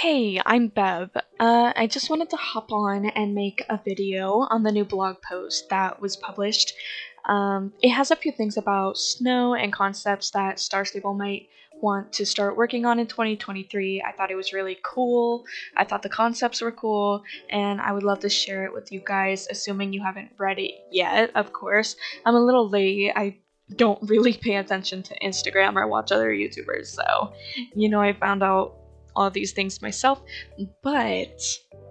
Hey, I'm Bev. I just wanted to hop on and make a video on the new blog post that was published. It has a few things about snow and concepts that Star Stable might want to start working on in 2023. I thought it was really cool. I thought the concepts were cool, and I would love to share it with you guys, assuming you haven't read it yet, of course. I'm a little late. I don't really pay attention to Instagram or watch other YouTubers, so, I found out all these things myself, but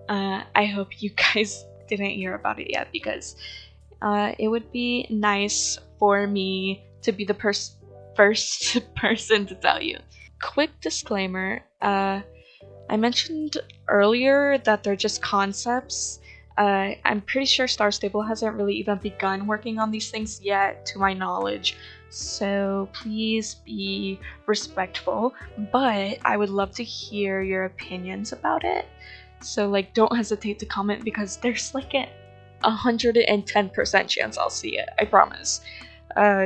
I hope you guys didn't hear about it yet, because it would be nice for me to be the first person to tell you. Quick disclaimer, I mentioned earlier that they're just concepts. I'm pretty sure Star Stable hasn't really even begun working on these things yet, to my knowledge, so please be respectful, but I would love to hear your opinions about it. So don't hesitate to comment, because there's like a 110% chance I'll see it, I promise.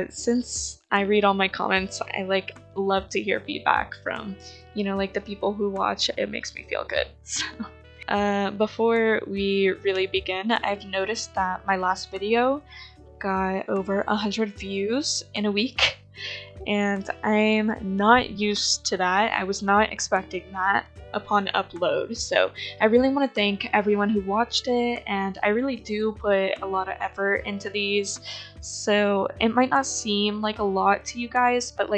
Since I read all my comments, I love to hear feedback from, the people who watch. It makes me feel good. So before we really begin, I've noticed that my last video got over 100 views in a week, and I'm not used to that. I was not expecting that upon upload, so I really want to thank everyone who watched it, and I really do put a lot of effort into these, so it might not seem like a lot to you guys, but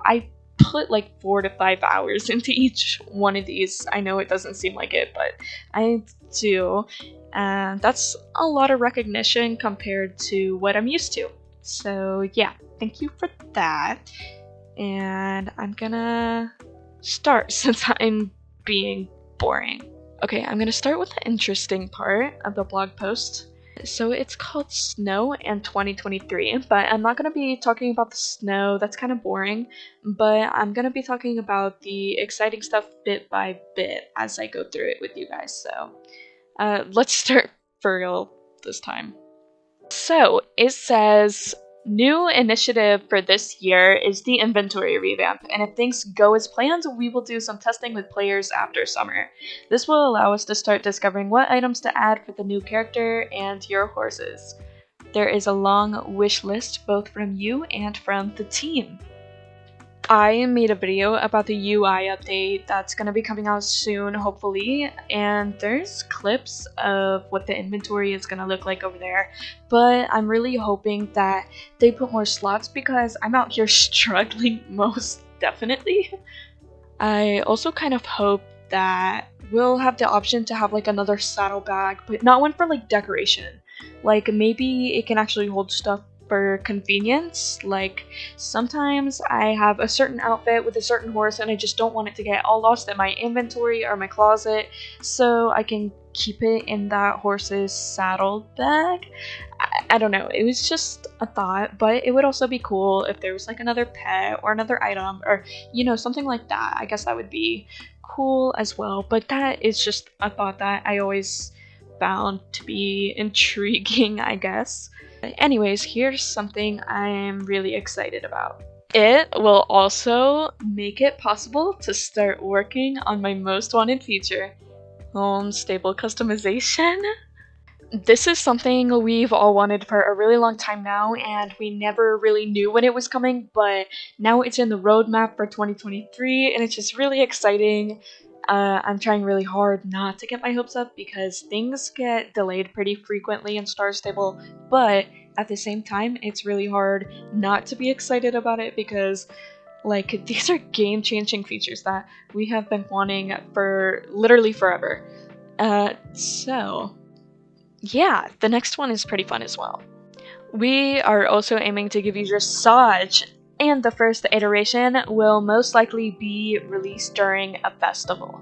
I put 4 to 5 hours into each one of these. I know it doesn't seem like it, but I do, and that's a lot of recognition compared to what I'm used to. So yeah, thank you for that. And I'm gonna start, since I'm being boring. Okay, I'm gonna start with the interesting part of the blog post. So it's called Snow and 2023, but I'm not going to be talking about the snow, that's kind of boring, but I'm going to be talking about the exciting stuff bit by bit as I go through it with you guys. So let's start for real this time. So it says, new initiative for this year is the inventory revamp, and if things go as planned, we will do some testing with players after summer. This will allow us to start discovering what items to add for the new character and your horses. There is a long wish list both from you and from the team. I made a video about the UI update that's going to be coming out soon, hopefully, and there's clips of what the inventory is going to look like over there, but I'm really hoping that they put more slots, because I'm out here struggling most definitely. I also kind of hope that we'll have the option to have another saddlebag, but not one for decoration. Maybe it can actually hold stuff for convenience. Sometimes I have a certain outfit with a certain horse and I just don't want it to get all lost in my inventory or my closet, so I can keep it in that horse's saddle bag. I don't know, it was just a thought, but it would also be cool if there was another pet or another item, or something like that. I guess that would be cool as well, but that is just a thought that I always found to be intriguing, I guess. Anyways, here's something I'm really excited about. It will also make it possible to start working on my most wanted feature, home stable customization. This is something we've all wanted for a really long time now, and we never really knew when it was coming, but now it's in the roadmap for 2023, and it's just really exciting. I'm trying really hard not to get my hopes up, because things get delayed pretty frequently in Star Stable, but at the same time, it's really hard not to be excited about it, because these are game-changing features that we have been wanting for literally forever. So yeah, the next one is pretty fun as well. We are also aiming to give you Dressage, and the first iteration will most likely be released during a festival.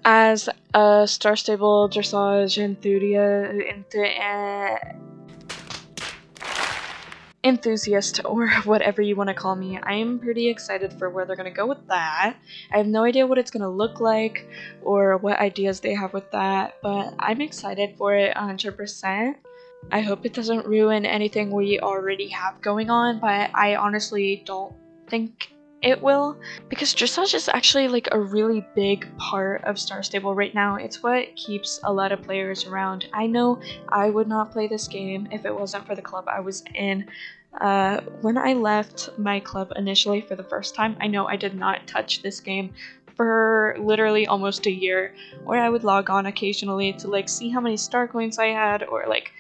As a Star Stable Dressage enthusiast, or whatever you want to call me, I am pretty excited for where they're going to go with that. I have no idea what it's going to look like or what ideas they have with that, but I'm excited for it 100%. I hope it doesn't ruin anything we already have going on, but I honestly don't think it will, because dressage is actually like a really big part of Star Stable right now. It's what keeps a lot of players around. I know I would not play this game if it wasn't for the club I was in. When I left my club initially for the first time, I know I did not touch this game for literally almost a year, where I would log on occasionally to like see how many star coins I had, or like,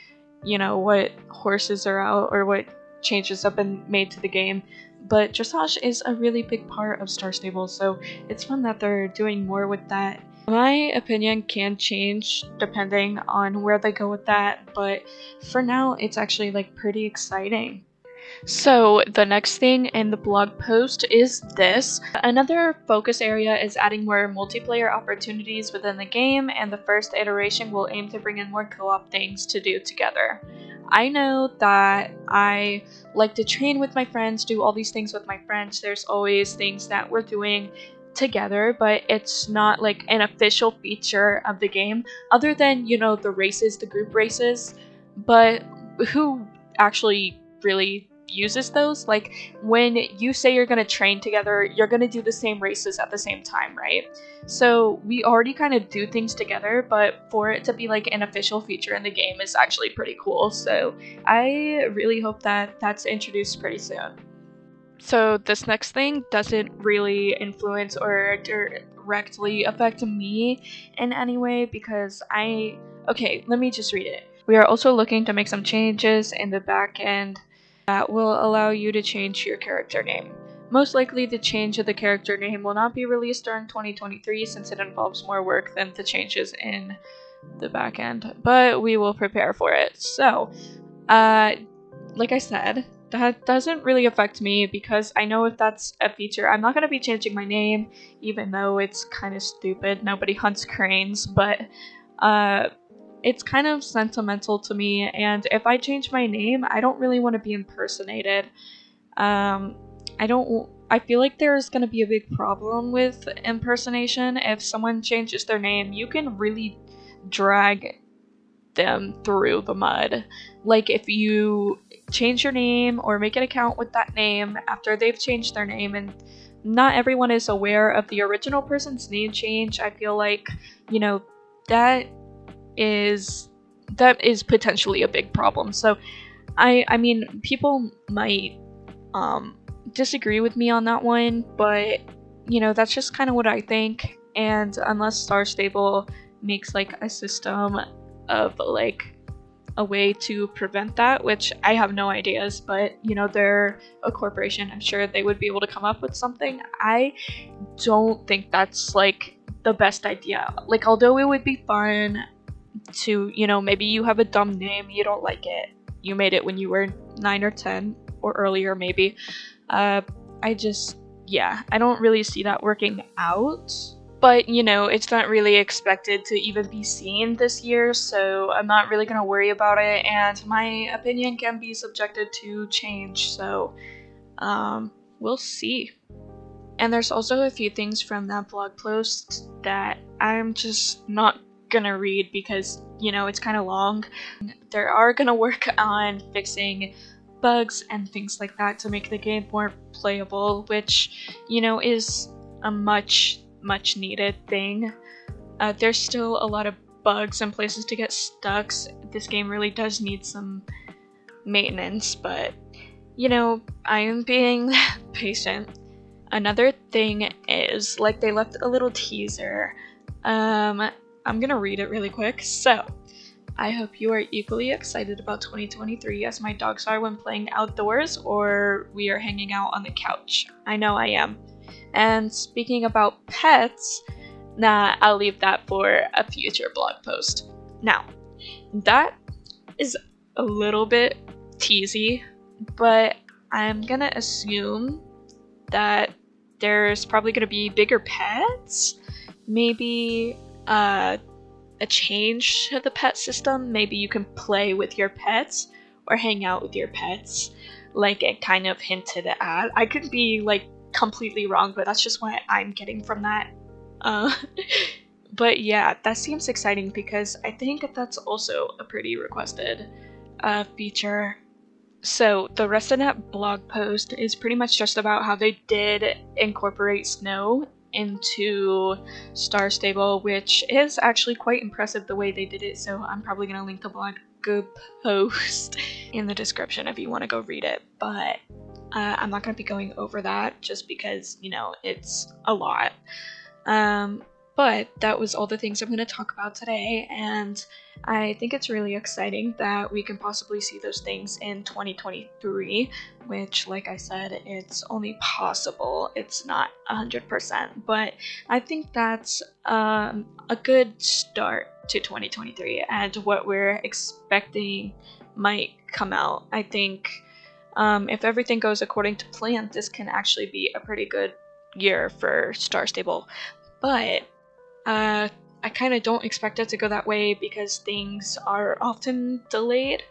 you know, what horses are out or what changes have been made to the game. But dressage is a really big part of Star Stable, so it's fun that they're doing more with that. My opinion can change depending on where they go with that, but for now it's actually like pretty exciting. So the next thing in the blog post is this. Another focus area is adding more multiplayer opportunities within the game, and the first iteration will aim to bring in more co-op things to do together. I know that I like to train with my friends, do all these things with my friends. There's always things that we're doing together, but it's not like an official feature of the game, other than, you know, the races, the group races. But who actually really uses those? Like, when you say you're gonna train together, you're gonna do the same races at the same time, right? So we already kind of do things together, but for it to be like an official feature in the game is actually pretty cool. So I really hope that that's introduced pretty soon. So this next thing doesn't really influence or directly affect me in any way, because okay, let me just read it. We are also looking to make some changes in the back end that will allow you to change your character name. Most likely the change of the character name will not be released during 2023, since it involves more work than the changes in the back end, but we will prepare for it. So, like I said, that doesn't really affect me, because I know if that's a feature, I'm not going to be changing my name, even though it's kind of stupid. Nobody hunts cranes, but it's kind of sentimental to me, and if I change my name, I don't really want to be impersonated. I feel like there's going to be a big problem with impersonation. If someone changes their name, you can really drag them through the mud. Like, if you change your name or make an account with that name after they've changed their name, and not everyone is aware of the original person's name change, I feel like, you know, that is potentially a big problem. So I mean, people might disagree with me on that one, but you know, that's just kind of what I think. And unless Star Stable makes like a system of like a way to prevent that, which I have no ideas, but you know, they're a corporation, I'm sure they would be able to come up with something. I don't think that's like the best idea. Like, although it would be fun to, you know, maybe you have a dumb name, you don't like it, you made it when you were 9 or 10 or earlier maybe, I don't really see that working out. But, you know, it's not really expected to even be seen this year, so I'm not really gonna worry about it, and my opinion can be subjected to change, so we'll see. And there's also a few things from that blog post that I'm just not gonna read because, you know, it's kind of long. They are gonna work on fixing bugs and things like that to make the game more playable, which, you know, is a much needed thing. There's still a lot of bugs and places to get stuck. This game really does need some maintenance, but, you know, I am being patient. Another thing is, like, they left a little teaser. I'm gonna read it really quick. So, I hope you are equally excited about 2023 as my dogs are when playing outdoors or we are hanging out on the couch. I know I am. And speaking about pets, I'll leave that for a future blog post. Now, that is a little bit teasy, but I'm gonna assume that there's probably gonna be bigger pets, maybe a change to the pet system. Maybe you can play with your pets or hang out with your pets, like it kind of hinted at. I could be like completely wrong, but that's just what I'm getting from that. But yeah, that seems exciting because I think that's also a pretty requested feature. So the rest of that blog post is pretty much just about how they did incorporate snow into Star Stable, which is actually quite impressive the way they did it. So I'm probably going to link the blog post in the description if you want to go read it. But I'm not going to be going over that just because, you know, it's a lot. But that was all the things I'm going to talk about today, and I think it's really exciting that we can possibly see those things in 2023, which, like I said, it's only possible. It's not 100%, but I think that's a good start to 2023 and what we're expecting might come out. I think if everything goes according to plan, this can actually be a pretty good year for Star Stable. But I kind of don't expect it to go that way because things are often delayed.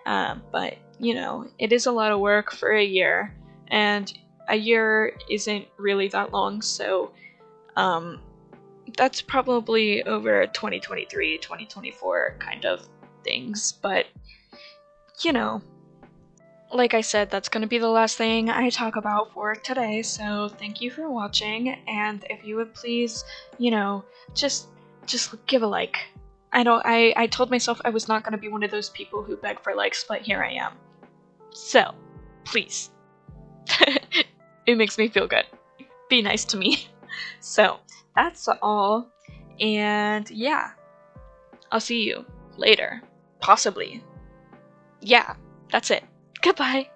But, you know, it is a lot of work for a year, and a year isn't really that long, so that's probably over 2023, 2024 kind of things. But, you know, like I said, that's going to be the last thing I talk about for today, so thank you for watching, and if you would please, you know, just give a like. I told myself I was not going to be one of those people who beg for likes, but here I am. So, please. It makes me feel good. Be nice to me. So, that's all, and yeah, I'll see you later. Possibly. Yeah, that's it. Goodbye.